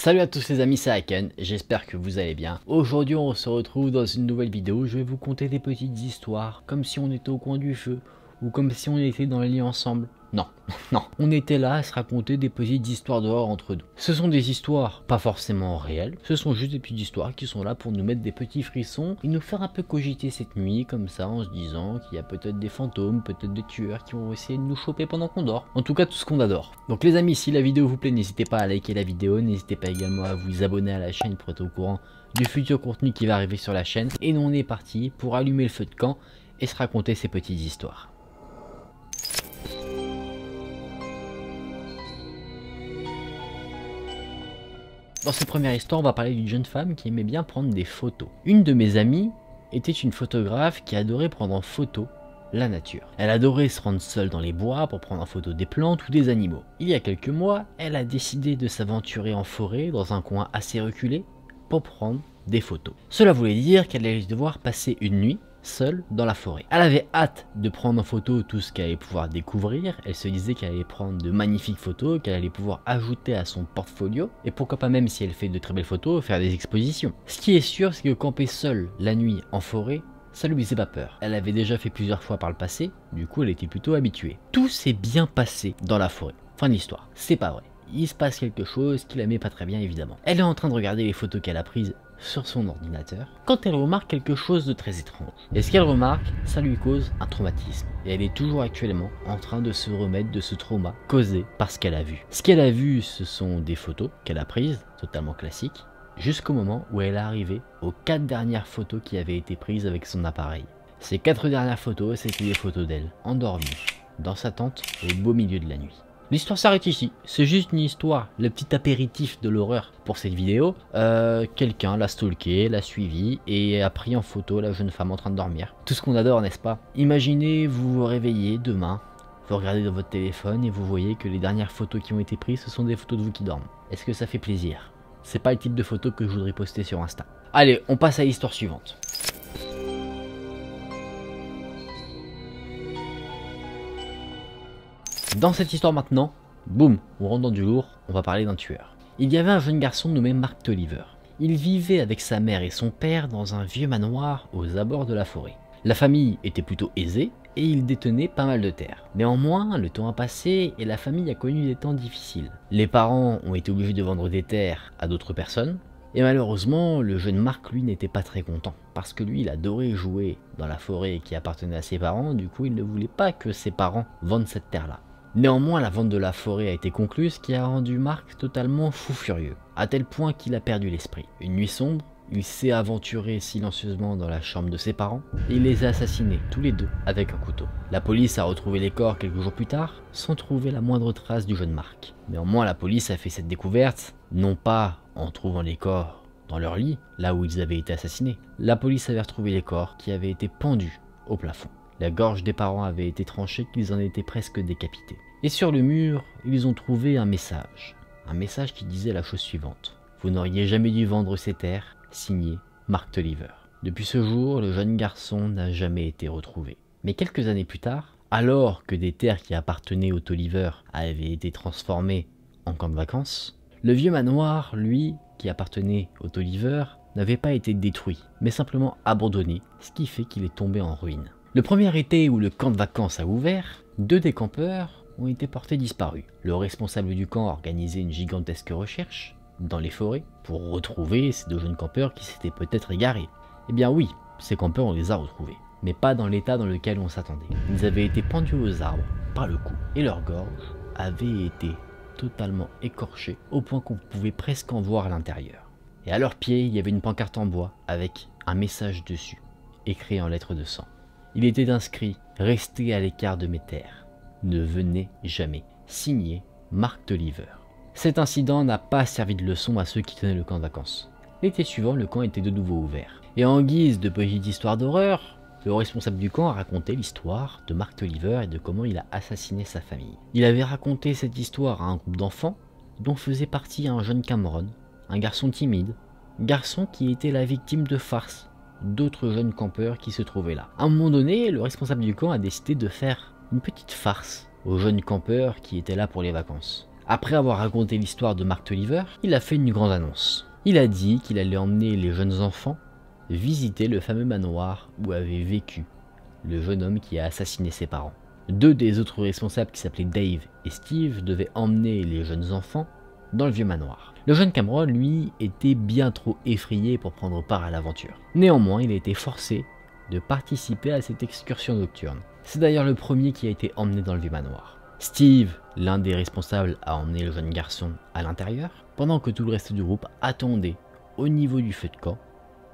Salut à tous les amis, c'est Haken, j'espère que vous allez bien. Aujourd'hui on se retrouve dans une nouvelle vidéo, je vais vous conter des petites histoires, comme si on était au coin du feu, ou comme si on était dans le lit ensemble. Non, non, on était là à se raconter des petites histoires d'horreur entre nous. Ce sont des histoires pas forcément réelles, ce sont juste des petites histoires qui sont là pour nous mettre des petits frissons et nous faire un peu cogiter cette nuit, comme ça, en se disant qu'il y a peut-être des fantômes, peut-être des tueurs qui vont essayer de nous choper pendant qu'on dort. En tout cas, tout ce qu'on adore. Donc les amis, si la vidéo vous plaît, n'hésitez pas à liker la vidéo, n'hésitez pas également à vous abonner à la chaîne pour être au courant du futur contenu qui va arriver sur la chaîne. Et nous on est parti pour allumer le feu de camp et se raconter ces petites histoires. Dans cette première histoire, on va parler d'une jeune femme qui aimait bien prendre des photos. Une de mes amies était une photographe qui adorait prendre en photo la nature. Elle adorait se rendre seule dans les bois pour prendre en photo des plantes ou des animaux. Il y a quelques mois, elle a décidé de s'aventurer en forêt dans un coin assez reculé pour prendre des photos. Cela voulait dire qu'elle allait devoir passer une nuit seule dans la forêt. Elle avait hâte de prendre en photo tout ce qu'elle allait pouvoir découvrir, elle se disait qu'elle allait prendre de magnifiques photos, qu'elle allait pouvoir ajouter à son portfolio, et pourquoi pas même si elle fait de très belles photos, faire des expositions. Ce qui est sûr, c'est que camper seule la nuit en forêt, ça lui faisait pas peur. Elle avait déjà fait plusieurs fois par le passé, du coup elle était plutôt habituée. Tout s'est bien passé dans la forêt. Fin de l'histoire. C'est pas vrai. Il se passe quelque chose qui la met pas très bien évidemment. Elle est en train de regarder les photos qu'elle a prises sur son ordinateur quand elle remarque quelque chose de très étrange. Et ce qu'elle remarque, ça lui cause un traumatisme. Et elle est toujours actuellement en train de se remettre de ce trauma causé par ce qu'elle a vu. Ce qu'elle a vu, ce sont des photos qu'elle a prises, totalement classiques, jusqu'au moment où elle est arrivée aux 4 dernières photos qui avaient été prises avec son appareil. Ces 4 dernières photos, c'était des photos d'elle, endormie, dans sa tente, au beau milieu de la nuit. L'histoire s'arrête ici, c'est juste une histoire, le petit apéritif de l'horreur pour cette vidéo. Quelqu'un l'a stalké, l'a suivi et a pris en photo la jeune femme en train de dormir. Tout ce qu'on adore, n'est-ce pas? Imaginez, vous vous réveillez demain, vous regardez dans votre téléphone et vous voyez que les dernières photos qui ont été prises, ce sont des photos de vous qui dorment. Est-ce que ça fait plaisir? C'est pas le type de photo que je voudrais poster sur Insta. Allez, on passe à l'histoire suivante. Dans cette histoire maintenant, boum, on rentre dans du lourd, on va parler d'un tueur. Il y avait un jeune garçon nommé Mark Tolliver. Il vivait avec sa mère et son père dans un vieux manoir aux abords de la forêt. La famille était plutôt aisée et il détenait pas mal de terres. Néanmoins, le temps a passé et la famille a connu des temps difficiles. Les parents ont été obligés de vendre des terres à d'autres personnes. Et malheureusement, le jeune Mark, lui, n'était pas très content. Parce que lui, il adorait jouer dans la forêt qui appartenait à ses parents. Du coup, il ne voulait pas que ses parents vendent cette terre-là. Néanmoins, la vente de la forêt a été conclue, ce qui a rendu Mark totalement fou furieux, à tel point qu'il a perdu l'esprit. Une nuit sombre, il s'est aventuré silencieusement dans la chambre de ses parents et il les a assassinés tous les deux avec un couteau. La police a retrouvé les corps quelques jours plus tard, sans trouver la moindre trace du jeune Mark. Néanmoins, la police a fait cette découverte, non pas en trouvant les corps dans leur lit, là où ils avaient été assassinés. La police avait retrouvé les corps qui avaient été pendus au plafond. La gorge des parents avait été tranchée qu'ils en étaient presque décapités. Et sur le mur, ils ont trouvé un message. Un message qui disait la chose suivante. Vous n'auriez jamais dû vendre ces terres, signé Mark Tolliver. Depuis ce jour, le jeune garçon n'a jamais été retrouvé. Mais quelques années plus tard, alors que des terres qui appartenaient au Tolliver avaient été transformées en camp de vacances, le vieux manoir, lui, qui appartenait au Tolliver, n'avait pas été détruit, mais simplement abandonné, ce qui fait qu'il est tombé en ruine. Le premier été où le camp de vacances a ouvert, 2 des campeurs ont été portés disparus. Le responsable du camp a organisé une gigantesque recherche dans les forêts pour retrouver ces 2 jeunes campeurs qui s'étaient peut-être égarés. Eh bien oui, ces campeurs on les a retrouvés, mais pas dans l'état dans lequel on s'attendait. Ils avaient été pendus aux arbres par le cou et leur gorge avait été totalement écorchée au point qu'on pouvait presque en voir à l'intérieur. Et à leurs pieds, il y avait une pancarte en bois avec un message dessus, écrit en lettres de sang. Il était inscrit « Restez à l'écart de mes terres. Ne venez jamais. » Signé Mark Tolliver. Cet incident n'a pas servi de leçon à ceux qui tenaient le camp de vacances. L'été suivant, le camp était de nouveau ouvert. Et en guise de petite histoire d'horreur, le responsable du camp a raconté l'histoire de Mark Tolliver et de comment il a assassiné sa famille. Il avait raconté cette histoire à un groupe d'enfants dont faisait partie un jeune Cameron, un garçon timide, garçon qui était la victime de farces d'autres jeunes campeurs qui se trouvaient là. À un moment donné, le responsable du camp a décidé de faire une petite farce aux jeunes campeurs qui étaient là pour les vacances. Après avoir raconté l'histoire de Mark Tolliver, il a fait une grande annonce. Il a dit qu'il allait emmener les jeunes enfants visiter le fameux manoir où avait vécu le jeune homme qui a assassiné ses parents. Deux des autres responsables qui s'appelaient Dave et Steve devaient emmener les jeunes enfants dans le vieux manoir. Le jeune Cameron, lui, était bien trop effrayé pour prendre part à l'aventure. Néanmoins, il a été forcé de participer à cette excursion nocturne. C'est d'ailleurs le premier qui a été emmené dans le vieux manoir. Steve, l'un des responsables, a emmené le jeune garçon à l'intérieur, pendant que tout le reste du groupe attendait, au niveau du feu de camp,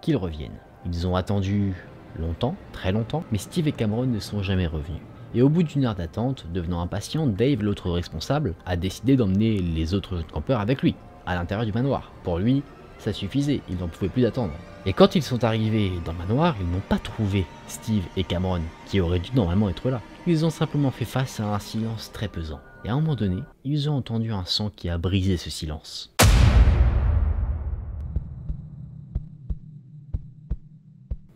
qu'il revienne. Ils ont attendu longtemps, très longtemps, mais Steve et Cameron ne sont jamais revenus. Et au bout d'une heure d'attente, devenant impatient, Dave, l'autre responsable, a décidé d'emmener les autres jeunes campeurs avec lui, à l'intérieur du manoir. Pour lui, ça suffisait, il n'en pouvait plus d'attendre. Et quand ils sont arrivés dans le manoir, ils n'ont pas trouvé Steve et Cameron, qui auraient dû normalement être là. Ils ont simplement fait face à un silence très pesant. Et à un moment donné, ils ont entendu un son qui a brisé ce silence.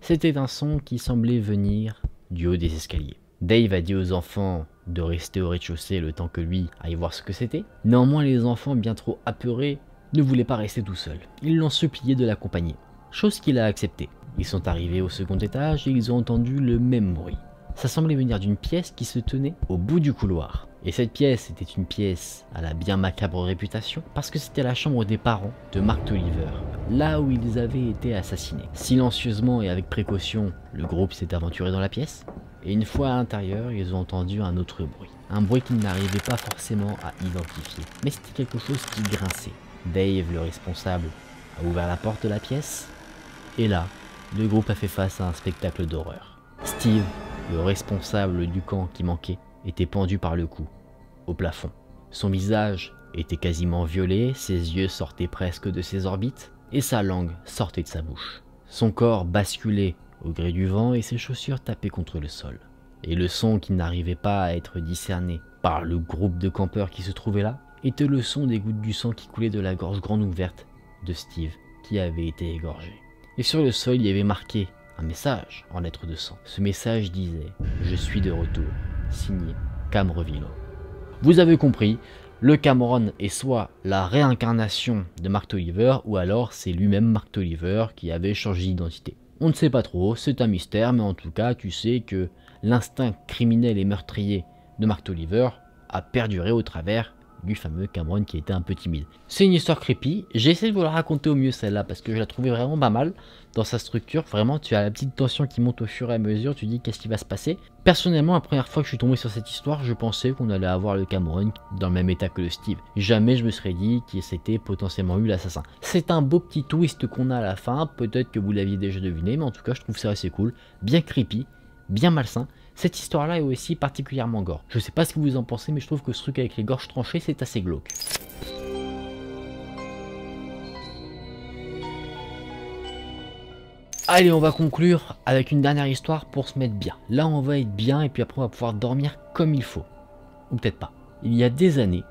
C'était un son qui semblait venir du haut des escaliers. Dave a dit aux enfants de rester au rez-de-chaussée le temps que lui aille voir ce que c'était. Néanmoins, les enfants, bien trop apeurés, ne voulaient pas rester tout seuls. Ils l'ont supplié de l'accompagner, chose qu'il a acceptée. Ils sont arrivés au second étage et ils ont entendu le même bruit. Ça semblait venir d'une pièce qui se tenait au bout du couloir. Et cette pièce était une pièce à la bien macabre réputation parce que c'était la chambre des parents de Mark Tolliver, là où ils avaient été assassinés. Silencieusement et avec précaution, le groupe s'est aventuré dans la pièce. Et une fois à l'intérieur, ils ont entendu un autre bruit. Un bruit qu'ils n'arrivaient pas forcément à identifier. Mais c'était quelque chose qui grinçait. Dave, le responsable, a ouvert la porte de la pièce. Et là, le groupe a fait face à un spectacle d'horreur. Steve, le responsable du camp qui manquait, était pendu par le cou, au plafond. Son visage était quasiment violet, ses yeux sortaient presque de ses orbites, et sa langue sortait de sa bouche. Son corps basculait au gré du vent et ses chaussures tapaient contre le sol. Et le son qui n'arrivait pas à être discerné par le groupe de campeurs qui se trouvait là, était le son des gouttes du sang qui coulaient de la gorge grande ouverte de Steve, qui avait été égorgé. Et sur le sol, il y avait marqué un message en lettres de sang. Ce message disait « Je suis de retour », signé Cam Revillo. Vous avez compris, le Cameron est soit la réincarnation de Mark Tolliver, ou alors c'est lui-même Mark Tolliver qui avait changé d'identité. On ne sait pas trop, c'est un mystère, mais en tout cas, tu sais que l'instinct criminel et meurtrier de Mark Tolliver a perduré au travers du fameux Cameron qui était un peu timide. C'est une histoire creepy, j'ai essayé de vous la raconter au mieux celle-là parce que je la trouvais vraiment pas mal dans sa structure. Vraiment, tu as la petite tension qui monte au fur et à mesure, tu dis qu'est-ce qui va se passer. Personnellement, la première fois que je suis tombé sur cette histoire, je pensais qu'on allait avoir le Cameron dans le même état que le Steve. Jamais je me serais dit que c'était potentiellement lui l'assassin. C'est un beau petit twist qu'on a à la fin, peut-être que vous l'aviez déjà deviné, mais en tout cas je trouve ça assez cool, bien creepy, bien malsain. Cette histoire-là est aussi particulièrement gore. Je sais pas ce que vous en pensez, mais je trouve que ce truc avec les gorges tranchées, c'est assez glauque. Allez, on va conclure avec une dernière histoire pour se mettre bien. Là, on va être bien et puis après, on va pouvoir dormir comme il faut. Ou peut-être pas. Il y a des années,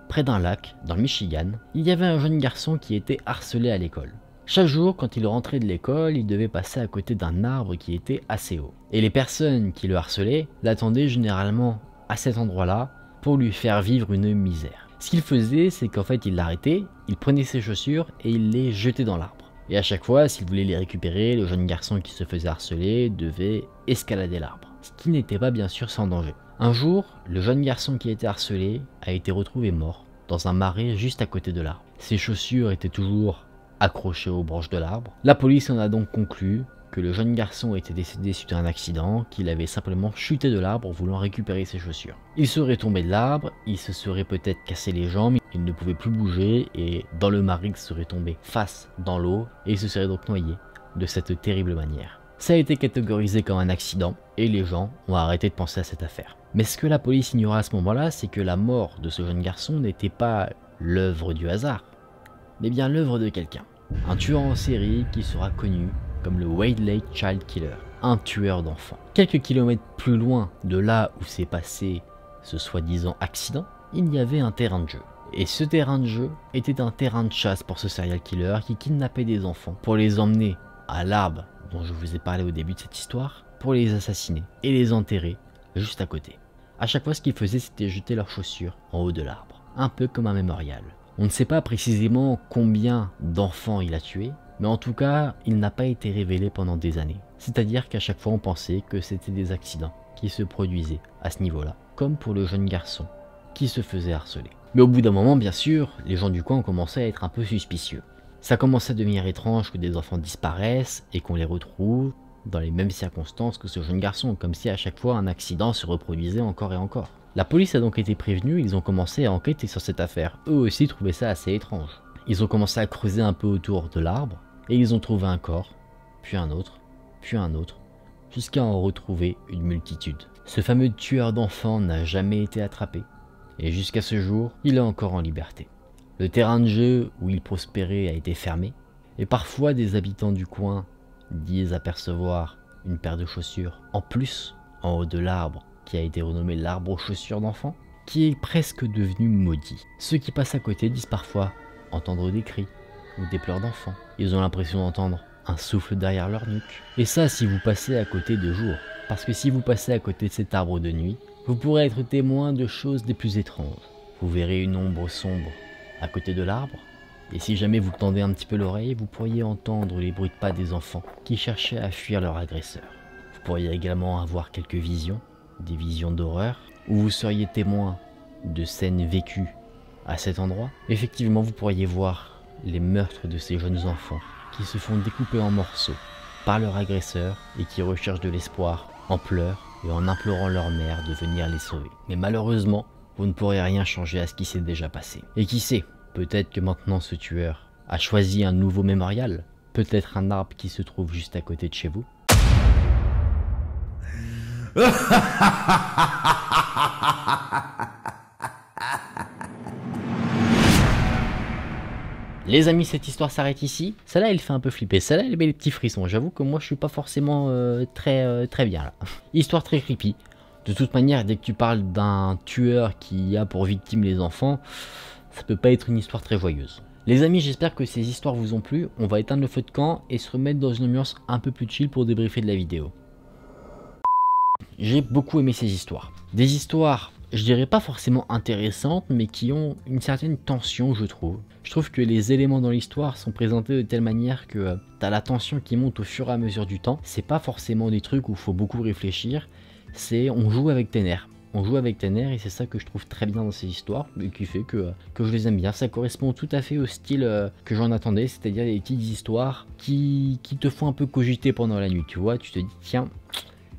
près d'un lac, dans le Michigan, il y avait un jeune garçon qui était harcelé à l'école. Chaque jour, quand il rentrait de l'école, il devait passer à côté d'un arbre qui était assez haut. Et les personnes qui le harcelaient l'attendaient généralement à cet endroit-là pour lui faire vivre une misère. Ce qu'il faisait, c'est qu'en fait, il l'arrêtait, il prenait ses chaussures et il les jetait dans l'arbre. Et à chaque fois, s'il voulait les récupérer, le jeune garçon qui se faisait harceler devait escalader l'arbre. Ce qui n'était pas bien sûr sans danger. Un jour, le jeune garçon qui était harcelé a été retrouvé mort dans un marais juste à côté de l'arbre. Ses chaussures étaient toujours accroché aux branches de l'arbre. La police en a donc conclu que le jeune garçon était décédé suite à un accident, qu'il avait simplement chuté de l'arbre voulant récupérer ses chaussures. Il serait tombé de l'arbre, il se serait peut-être cassé les jambes, il ne pouvait plus bouger et dans le marais il serait tombé face dans l'eau et il se serait donc noyé de cette terrible manière. Ça a été catégorisé comme un accident et les gens ont arrêté de penser à cette affaire. Mais ce que la police ignorait à ce moment-là, c'est que la mort de ce jeune garçon n'était pas l'œuvre du hasard, mais bien l'œuvre de quelqu'un. Un tueur en série qui sera connu comme le Wade Lake Child Killer, un tueur d'enfants. Quelques kilomètres plus loin de là où s'est passé ce soi-disant accident, il y avait un terrain de jeu. Et ce terrain de jeu était un terrain de chasse pour ce serial killer qui kidnappait des enfants pour les emmener à l'arbre dont je vous ai parlé au début de cette histoire, pour les assassiner et les enterrer juste à côté. À chaque fois, ce qu'ils faisaient, c'était jeter leurs chaussures en haut de l'arbre. un peu comme un mémorial. On ne sait pas précisément combien d'enfants il a tué, mais en tout cas, il n'a pas été révélé pendant des années. C'est-à-dire qu'à chaque fois on pensait que c'était des accidents qui se produisaient à ce niveau-là, comme pour le jeune garçon qui se faisait harceler. Mais au bout d'un moment, bien sûr, les gens du coin ont commencé à être un peu suspicieux. Ça commençait à devenir étrange que des enfants disparaissent et qu'on les retrouve dans les mêmes circonstances que ce jeune garçon, comme si à chaque fois un accident se reproduisait encore et encore. La police a donc été prévenue, ils ont commencé à enquêter sur cette affaire. Eux aussi trouvaient ça assez étrange. Ils ont commencé à creuser un peu autour de l'arbre et ils ont trouvé un corps, puis un autre, jusqu'à en retrouver une multitude. Ce fameux tueur d'enfants n'a jamais été attrapé et jusqu'à ce jour, il est encore en liberté. Le terrain de jeu où il prospérait a été fermé et parfois des habitants du coin disent apercevoir une paire de chaussures en plus en haut de l'arbre qui a été renommé l'arbre aux chaussures d'enfants, qui est presque devenu maudit. Ceux qui passent à côté disent parfois entendre des cris ou des pleurs d'enfants. Ils ont l'impression d'entendre un souffle derrière leur nuque. Et ça si vous passez à côté de jour. Parce que si vous passez à côté de cet arbre de nuit, vous pourrez être témoin de choses des plus étranges. Vous verrez une ombre sombre à côté de l'arbre, et si jamais vous tendez un petit peu l'oreille, vous pourriez entendre les bruits de pas des enfants qui cherchaient à fuir leur agresseur. Vous pourriez également avoir quelques visions, des visions d'horreur, où vous seriez témoin de scènes vécues à cet endroit. Effectivement, vous pourriez voir les meurtres de ces jeunes enfants qui se font découper en morceaux par leur agresseur et qui recherchent de l'espoir en pleurs et en implorant leur mère de venir les sauver. Mais malheureusement, vous ne pourrez rien changer à ce qui s'est déjà passé. Et qui sait, peut-être que maintenant ce tueur a choisi un nouveau mémorial, peut-être un arbre qui se trouve juste à côté de chez vous. Les amis, cette histoire s'arrête ici. Celle-là, elle fait un peu flipper. Celle-là, elle met les petits frissons. J'avoue que moi, je suis pas forcément très bien là. Histoire très creepy. De toute manière, dès que tu parles d'un tueur qui a pour victime les enfants, ça peut pas être une histoire très joyeuse. Les amis, j'espère que ces histoires vous ont plu. On va éteindre le feu de camp et se remettre dans une ambiance un peu plus chill pour débriefer de la vidéo. J'ai beaucoup aimé ces histoires. Des histoires, je dirais pas forcément intéressantes, mais qui ont une certaine tension, je trouve. Je trouve que les éléments dans l'histoire sont présentés de telle manière que t'as la tension qui monte au fur et à mesure du temps. C'est pas forcément des trucs où il faut beaucoup réfléchir, c'est on joue avec tes nerfs. On joue avec tes nerfs et c'est ça que je trouve très bien dans ces histoires et qui fait que je les aime bien. Ça correspond tout à fait au style que j'en attendais, c'est-à-dire des petites histoires qui te font un peu cogiter pendant la nuit, tu vois. Tu te dis, tiens,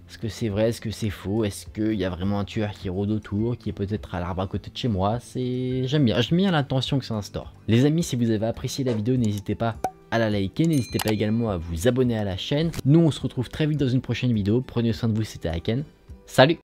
est-ce que c'est vrai, est-ce que c'est faux, est-ce qu'il y a vraiment un tueur qui rôde autour, qui est peut-être à l'arbre à côté de chez moi. J'aime bien l'intention que ça instaure. Les amis, si vous avez apprécié la vidéo, n'hésitez pas à la liker, n'hésitez pas également à vous abonner à la chaîne. Nous, on se retrouve très vite dans une prochaine vidéo. Prenez soin de vous, c'était Aken. Salut!